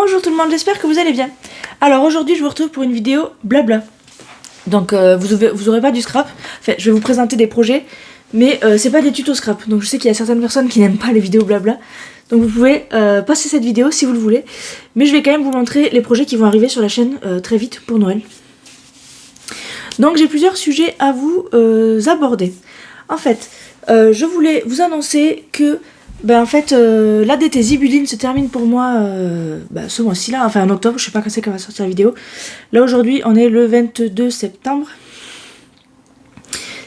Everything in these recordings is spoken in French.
Bonjour tout le monde, j'espère que vous allez bien. Alors aujourd'hui je vous retrouve pour une vidéo blabla. Donc vous aurez pas du scrap. Enfin, je vais vous présenter des projets, mais c'est pas des tutos scrap. Donc je sais qu'il y a certaines personnes qui n'aiment pas les vidéos blabla. Donc vous pouvez passer cette vidéo si vous le voulez. Mais je vais quand même vous montrer les projets qui vont arriver sur la chaîne très vite pour Noël. Donc j'ai plusieurs sujets à vous aborder. En fait, je voulais vous annoncer que l'ADT Zibuline se termine pour moi ce mois-ci là, enfin en octobre, je sais pas quand c'est qu'elle va sortir la vidéo. Là aujourd'hui on est le 22 septembre.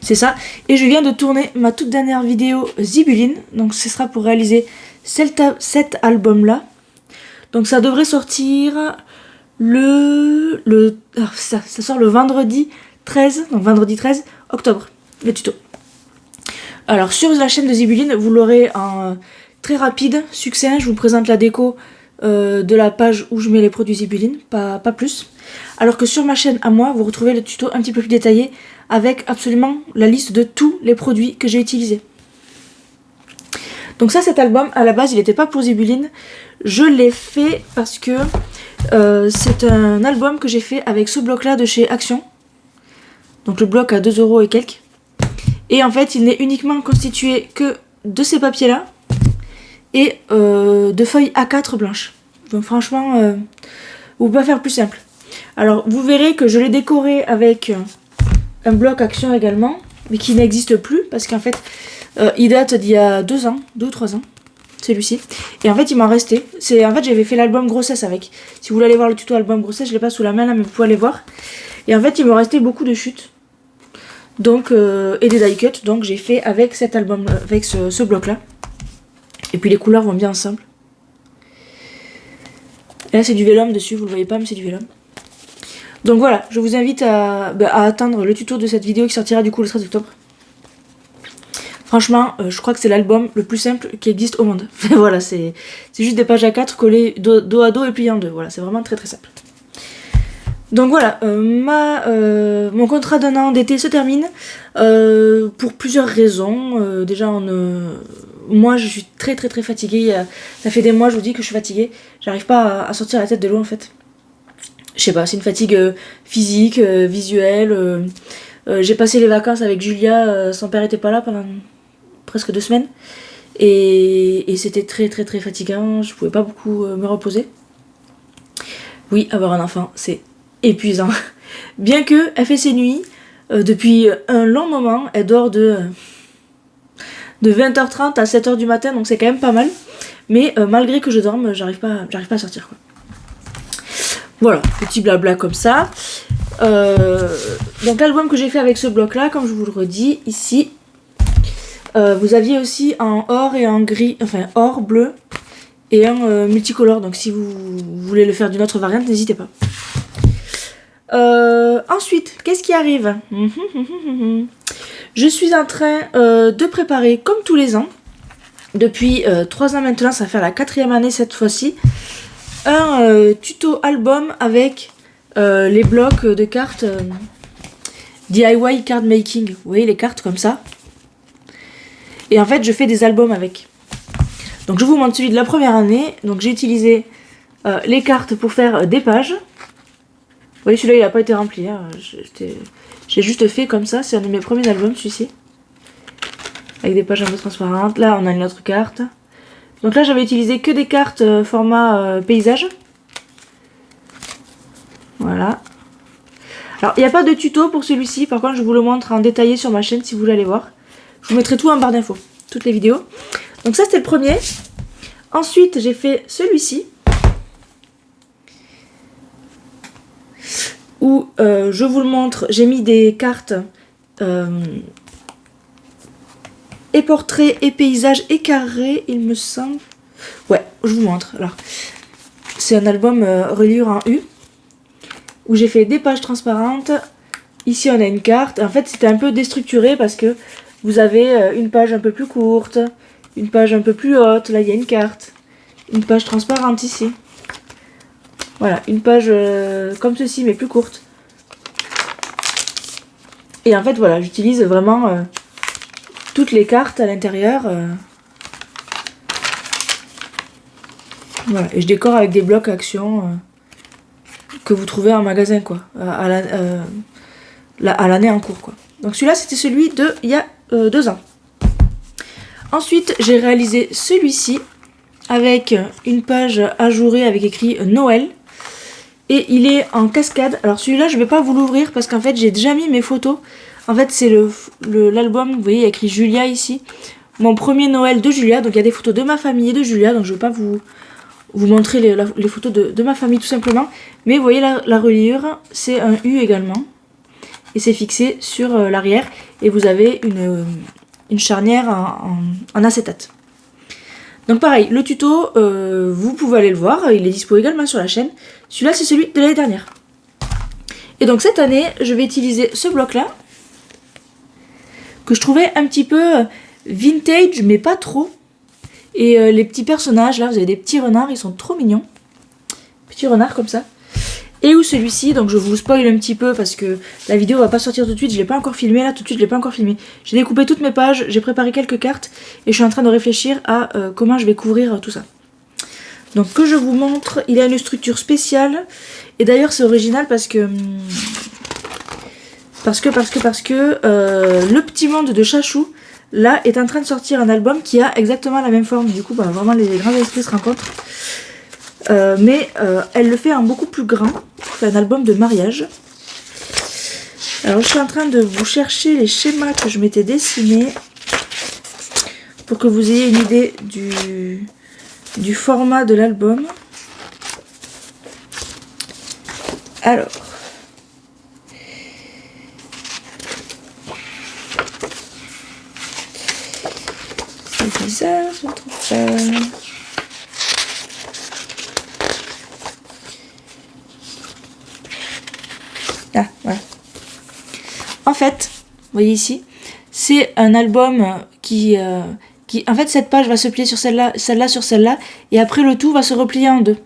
C'est ça. Et je viens de tourner ma toute dernière vidéo Zibuline. Donc ce sera pour réaliser cet album là. Donc ça devrait sortir ça sort le vendredi 13, donc vendredi 13 octobre, le tuto. Alors sur la chaîne de Zibuline, vous l'aurez en très rapide, succinct. Je vous présente la déco de la page où je mets les produits Zibuline, pas plus. Alors que sur ma chaîne à moi, vous retrouvez le tuto un petit peu plus détaillé avec absolument la liste de tous les produits que j'ai utilisés. Donc ça, cet album, à la base, il n'était pas pour Zibuline. Je l'ai fait parce que c'est un album que j'ai fait avec ce bloc-là de chez Action. Donc le bloc à 2 € et quelques. Et en fait, il n'est uniquement constitué que de ces papiers-là et de feuilles A4 blanches. Donc franchement, vous pouvez pas faire plus simple. Alors, vous verrez que je l'ai décoré avec un bloc Action également, mais qui n'existe plus parce qu'en fait, il date d'il y a 2 ans, 2 ou 3 ans, celui-ci. Et en fait, il m'en restait. En fait, j'avais fait l'album grossesse avec. Si vous voulez aller voir le tuto album grossesse, je l'ai pas sous la main là, mais vous pouvez aller voir. Et en fait, il me restait beaucoup de chutes. Donc, et des die cuts, donc j'ai fait avec cet album, avec ce bloc là. Et puis les couleurs vont bien ensemble. Et là c'est du vélum dessus, vous le voyez pas mais c'est du vélum. Donc voilà, je vous invite à attendre le tuto de cette vidéo qui sortira du coup le 13 octobre. Franchement, je crois que c'est l'album le plus simple qui existe au monde. Voilà, c'est juste des pages A4 collées dos à dos et pliées en deux. Voilà, c'est vraiment très très simple. Donc voilà, mon contrat d'un an d'été se termine pour plusieurs raisons. Déjà, moi je suis très très très fatiguée. Ça fait des mois, je vous dis que je suis fatiguée. J'arrive pas à sortir la tête de l'eau en fait. Je sais pas, c'est une fatigue physique, visuelle. J'ai passé les vacances avec Julia, son père était pas là pendant presque 2 semaines. Et c'était très très très fatigant, je pouvais pas beaucoup me reposer. Oui, avoir un enfant, c'est épuisant. Bien que elle fait ses nuits depuis un long moment, elle dort de 20h30 à 7h du matin, donc c'est quand même pas mal. Mais malgré que je dorme, j'arrive pas à sortir quoi. Voilà, petit blabla comme ça. Donc l'album que j'ai fait avec ce bloc là, comme je vous le redis ici, vous aviez aussi en or et en gris, enfin or, bleu et un multicolore. Donc si vous voulez le faire d'une autre variante, n'hésitez pas. Ensuite, qu'est-ce qui arrive? Je suis en train de préparer, comme tous les ans, depuis 3 ans maintenant, ça fait la 4e année cette fois-ci, un tuto album avec les blocs de cartes DIY card making. Vous voyez les cartes comme ça. Et en fait, je fais des albums avec. Donc je vous montre celui de la première année. Donc j'ai utilisé les cartes pour faire des pages. Vous voyez, celui-là, il n'a pas été rempli. Hein. J'ai juste fait comme ça. C'est un de mes premiers albums, celui-ci. Avec des pages un peu transparentes. Là, on a une autre carte. Donc là, j'avais utilisé que des cartes format paysage. Voilà. Alors, il n'y a pas de tuto pour celui-ci. Par contre, je vous le montre en détaillé sur ma chaîne si vous voulez aller voir. Je vous mettrai tout en barre d'infos. Toutes les vidéos. Donc ça, c'était le premier. Ensuite, j'ai fait celui-ci. Où je vous le montre, j'ai mis des cartes et portraits et paysages et carrés, il me semble. Ouais, je vous montre. Alors, c'est un album reliure en U où j'ai fait des pages transparentes. Ici, on a une carte. En fait, c'était un peu déstructuré parce que vous avez une page un peu plus courte, une page un peu plus haute. Là, il y a une carte, une page transparente ici. Voilà, une page comme ceci, mais plus courte. Et en fait, voilà, j'utilise vraiment toutes les cartes à l'intérieur. Voilà, et je décore avec des blocs Action que vous trouvez en magasin, quoi, à l'année en cours, quoi. Donc celui-là, c'était celui de il y a 2 ans. Ensuite, j'ai réalisé celui-ci avec une page ajourée avec écrit Noël. Et il est en cascade. Alors celui-là, je ne vais pas vous l'ouvrir parce qu'en fait, j'ai déjà mis mes photos. En fait, c'est l'album, vous voyez, il y a écrit Julia ici. Mon premier Noël de Julia. Donc il y a des photos de ma famille et de Julia. Donc je ne vais pas vous montrer les photos de ma famille tout simplement. Mais vous voyez la reliure, c'est un U également. Et c'est fixé sur l'arrière. Et vous avez une charnière en acétate. Donc pareil, le tuto, vous pouvez aller le voir. Il est dispo également sur la chaîne. Celui-là, c'est celui de l'année dernière. Et donc cette année, je vais utiliser ce bloc-là. Que je trouvais un petit peu vintage, mais pas trop. Et les petits personnages, là, vous avez des petits renards, ils sont trop mignons. Petits renards comme ça. Et où celui-ci, donc je vous spoil un petit peu parce que la vidéo va pas sortir tout de suite, je l'ai pas encore filmé, là tout de suite je l'ai pas encore filmé. J'ai découpé toutes mes pages, j'ai préparé quelques cartes et je suis en train de réfléchir à comment je vais couvrir tout ça. Donc que je vous montre, il a une structure spéciale et d'ailleurs c'est original parce que le petit monde de Chachou là est en train de sortir un album qui a exactement la même forme. Du coup bah, vraiment les grands esprits se rencontrent. Mais elle le fait en beaucoup plus grand. C'est un album de mariage. Alors je suis en train de vous chercher les schémas que je m'étais dessinés pour que vous ayez une idée du format de l'album. Alors c'est bizarre, je ne trouve pas. Ah, voilà. En fait, vous voyez ici, c'est un album qui... En fait, cette page va se plier sur celle-là, celle-là sur celle-là, et après le tout va se replier en deux.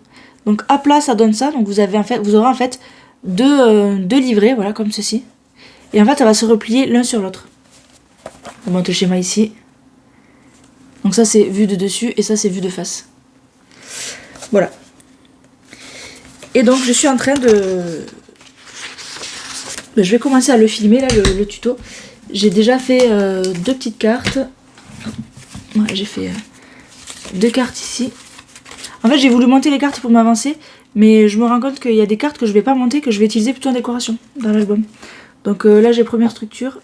Donc à plat, ça donne ça. Donc vous aurez en fait deux livrets, voilà, comme ceci. Et en fait, ça va se replier l'un sur l'autre. On monte le schéma ici. Donc ça, c'est vue de dessus, et ça, c'est vue de face. Voilà. Et donc, je suis en train de... Je vais commencer à le filmer, là, le tuto. J'ai déjà fait 2 petites cartes. Ouais, j'ai fait 2 cartes ici. En fait, j'ai voulu monter les cartes pour m'avancer, mais je me rends compte qu'il y a des cartes que je vais pas monter, que je vais utiliser plutôt en décoration dans l'album. Donc là, j'ai première structure.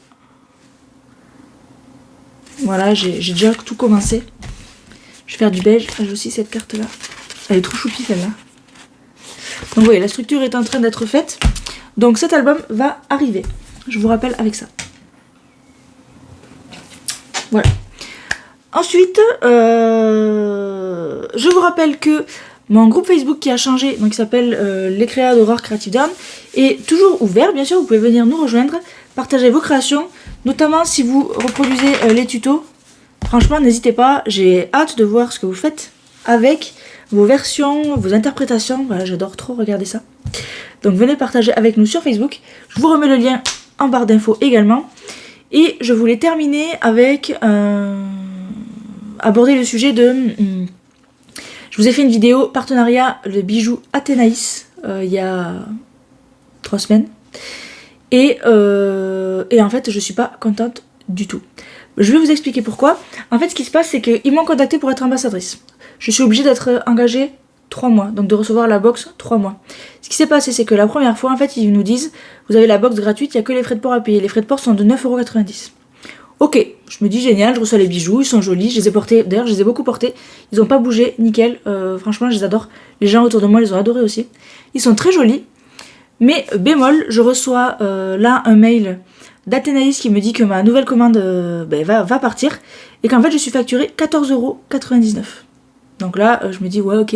Voilà, j'ai déjà tout commencé. Je vais faire du beige. J'ai aussi cette carte-là. Elle est trop choupie, celle-là. Donc, vous voyez, la structure est en train d'être faite. Donc cet album va arriver, je vous rappelle avec ça. Voilà. Ensuite, je vous rappelle que mon groupe Facebook qui a changé, donc qui s'appelle Les Créas d'Aurore Creative Down, est toujours ouvert, bien sûr, vous pouvez venir nous rejoindre, partager vos créations, notamment si vous reproduisez les tutos. Franchement, n'hésitez pas, j'ai hâte de voir ce que vous faites avec vos versions, vos interprétations. Voilà, j'adore trop regarder ça. Donc venez partager avec nous sur Facebook. Je vous remets le lien en barre d'infos également. Et je voulais terminer avec aborder le sujet de... je vous ai fait une vidéo partenariat le bijou Athénaïs il y a 3 semaines. Et en fait, je suis pas contente du tout. Je vais vous expliquer pourquoi. En fait, ce qui se passe, c'est qu'ils m'ont contacté pour être ambassadrice. Je suis obligée d'être engagée 3 mois, donc de recevoir la box 3 mois. Ce qui s'est passé, c'est que la première fois, en fait, ils nous disent, vous avez la box gratuite, il n'y a que les frais de port à payer. Les frais de port sont de 9,90 €. Ok, je me dis génial, je reçois les bijoux, ils sont jolis, je les ai portés, d'ailleurs je les ai beaucoup portés, ils n'ont pas bougé, nickel, franchement je les adore. Les gens autour de moi les ont adorés aussi. Ils sont très jolis, mais bémol, je reçois là un mail d'Athénaïs qui me dit que ma nouvelle commande va partir, et qu'en fait je suis facturée 14,99 €. Donc là, je me dis, ouais, ok,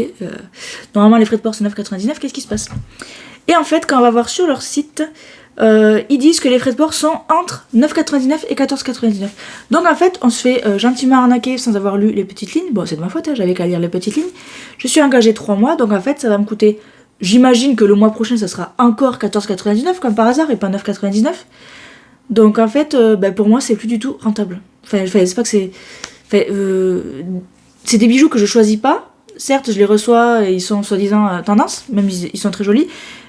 normalement les frais de port c'est 9,99 €, qu'est-ce qui se passe? Et en fait, quand on va voir sur leur site, ils disent que les frais de port sont entre 9,99 € et 14,99 €. Donc en fait, on se fait gentiment arnaquer sans avoir lu les petites lignes. Bon, c'est de ma faute, hein, j'avais qu'à lire les petites lignes. Je suis engagée 3 mois, donc en fait, ça va me coûter... J'imagine que le mois prochain, ça sera encore 14,99 €, comme par hasard, et pas 9,99 €. Donc en fait, pour moi, c'est plus du tout rentable. Enfin, c'est pas que c'est... c'est des bijoux que je choisis pas, certes je les reçois et ils sont soi-disant tendance, même ils sont très jolis,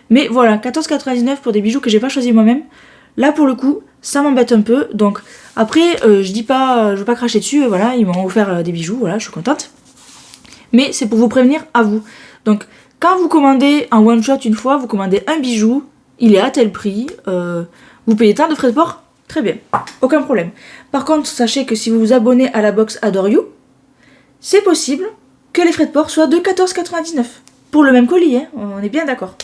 mais voilà, 14,99 pour des bijoux que j'ai pas choisi moi-même, là pour le coup ça m'embête un peu. Donc après je dis pas, je veux pas cracher dessus, voilà, ils m'ont offert des bijoux, voilà, je suis contente, mais c'est pour vous prévenir à vous. Donc quand vous commandez en one shot une fois, vous commandez un bijou, il est à tel prix, vous payez tant de frais de port, très bien, aucun problème. Par contre, sachez que si vous vous abonnez à la box Adore You, c'est possible que les frais de port soient de 14,99 pour le même colis, hein, on est bien d'accord.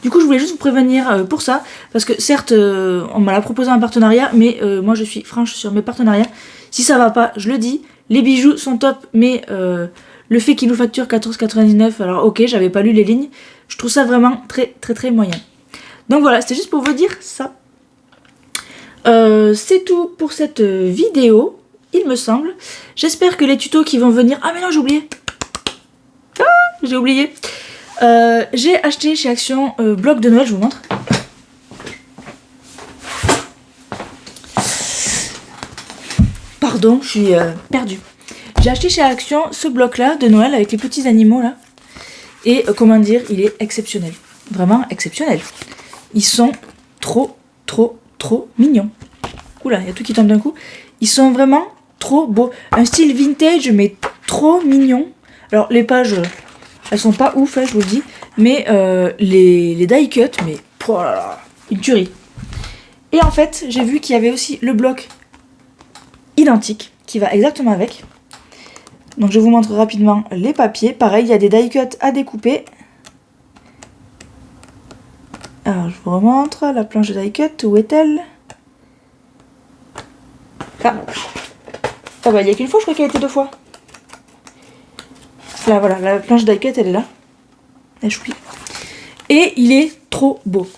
Du coup, je voulais juste vous prévenir pour ça, parce que certes, on m'a proposé un partenariat, mais moi je suis franche sur mes partenariats. Si ça va pas, je le dis, les bijoux sont top, mais le fait qu'ils nous facturent 14,99, alors ok, j'avais pas lu les lignes, je trouve ça vraiment très très très moyen. Donc voilà, c'était juste pour vous dire ça. C'est tout pour cette vidéo, il me semble. J'espère que les tutos qui vont venir... Ah mais non, j'ai oublié. Ah, j'ai oublié. J'ai acheté chez Action bloc de Noël, je vous montre. Pardon, je suis perdue. J'ai acheté chez Action ce bloc là de Noël avec les petits animaux là. Et comment dire, il est exceptionnel. Vraiment exceptionnel. Ils sont trop mignons. Oula, il y a tout qui tombe d'un coup. Ils sont vraiment trop beaux. Un style vintage mais trop mignon. Alors les pages, elles sont pas ouf, hein, je vous le dis. Mais les die cut, mais oh là là, une tuerie. Et en fait, j'ai vu qu'il y avait aussi le bloc identique qui va exactement avec. Donc je vous montre rapidement les papiers. Pareil, il y a des die cut à découper. Alors je vous remontre la planche de die cut. Où est-elle? Ah bah il y a qu'une fois, je crois qu'elle a été 2 fois. Là voilà, la planche die cut elle est là. Et il est trop beau.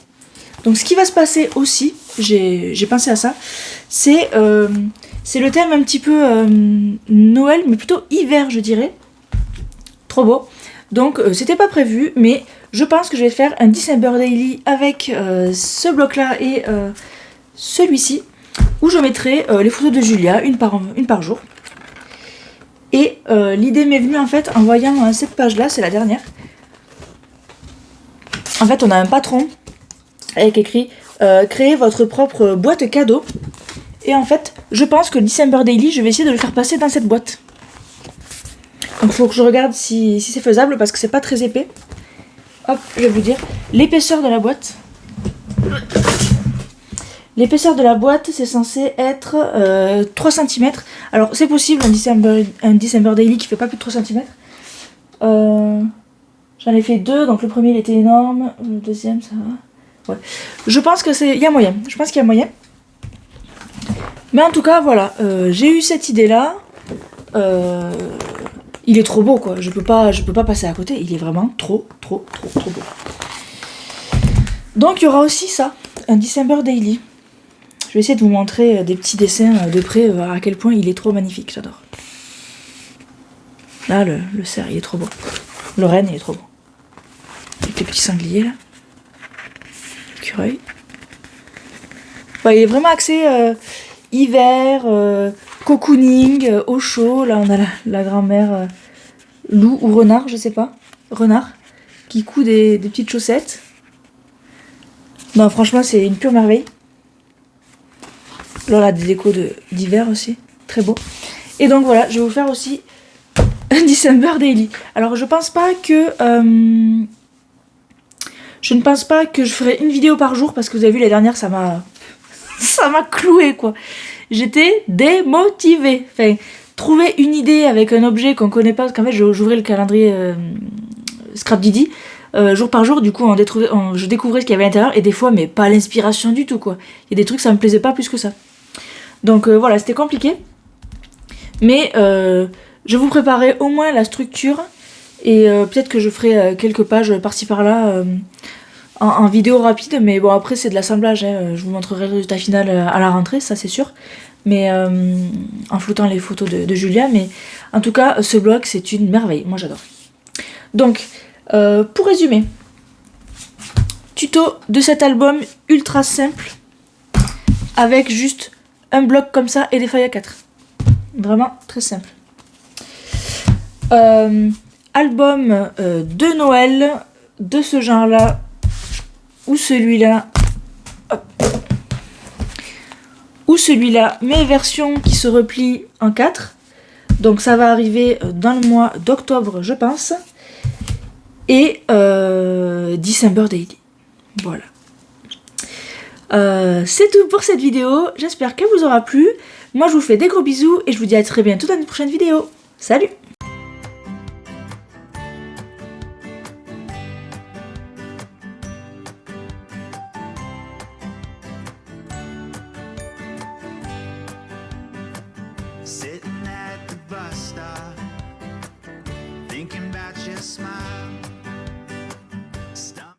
Donc ce qui va se passer aussi, j'ai pensé à ça, c'est le thème un petit peu Noël, mais plutôt hiver je dirais. Trop beau. Donc c'était pas prévu, mais je pense que je vais faire un December Daily avec ce bloc là et celui-ci, où je mettrai les photos de Julia, une par jour. Et l'idée m'est venue en fait en voyant cette page là, c'est la dernière. En fait on a un patron avec écrit créez votre propre boîte cadeau. Et en fait je pense que le December Daily je vais essayer de le faire passer dans cette boîte. Donc il faut que je regarde si c'est faisable parce que c'est pas très épais. Hop, je vais vous dire l'épaisseur de la boîte. L'épaisseur de la boîte, c'est censé être 3 cm. Alors, c'est possible, un December Daily qui fait pas plus de 3 cm. J'en ai fait 2, donc le premier il était énorme. Le deuxième, ça va. Ouais. Je pense que il y a moyen. Je pense qu'il y a moyen. Mais en tout cas, voilà. J'ai eu cette idée-là. Il est trop beau, quoi. Je peux pas passer à côté. Il est vraiment trop beau. Donc, il y aura aussi ça. Un December Daily. Je vais essayer de vous montrer des petits dessins de près, à quel point il est trop magnifique, j'adore. Là, le cerf, il est trop beau. Le renne, il est trop beau. Avec les petits sangliers, là. L'écureuil. Bah, il est vraiment axé hiver, cocooning, au chaud. Là, on a la grand-mère loup ou renard, je sais pas. Renard, qui coud des petites chaussettes. Non, franchement, c'est une pure merveille. Là, on a des décos d'hiver aussi. Très beau. Et donc, voilà, je vais vous faire aussi un December Daily. Alors, je pense pas que... je ne pense pas que je ferai une vidéo par jour parce que vous avez vu, la dernière, ça m'a cloué, quoi. J'étais démotivée. Enfin, trouver une idée avec un objet qu'on connaît pas, parce qu'en fait, j'ouvrais le calendrier Scrap Didi. Jour par jour, du coup, je découvrais ce qu'il y avait à l'intérieur et des fois, mais pas l'inspiration du tout, quoi. Il y a des trucs, ça me plaisait pas plus que ça. Donc voilà, c'était compliqué. Mais je vous préparais au moins la structure et peut-être que je ferai quelques pages par-ci par-là en vidéo rapide. Mais bon, après, c'est de l'assemblage. Hein. Je vous montrerai le résultat final à la rentrée, ça c'est sûr. Mais en floutant les photos de Julia. Mais en tout cas, ce bloc, c'est une merveille. Moi, j'adore. Donc... pour résumer, tuto de cet album ultra simple avec juste un bloc comme ça et des feuilles A4. Vraiment très simple. album de Noël de ce genre-là, ou celui-là, mais version qui se replie en 4. Donc ça va arriver dans le mois d'octobre, je pense. Et December Daily. Voilà. C'est tout pour cette vidéo. J'espère qu'elle vous aura plu. Moi, je vous fais des gros bisous et je vous dis à très bientôt dans une prochaine vidéo. Salut!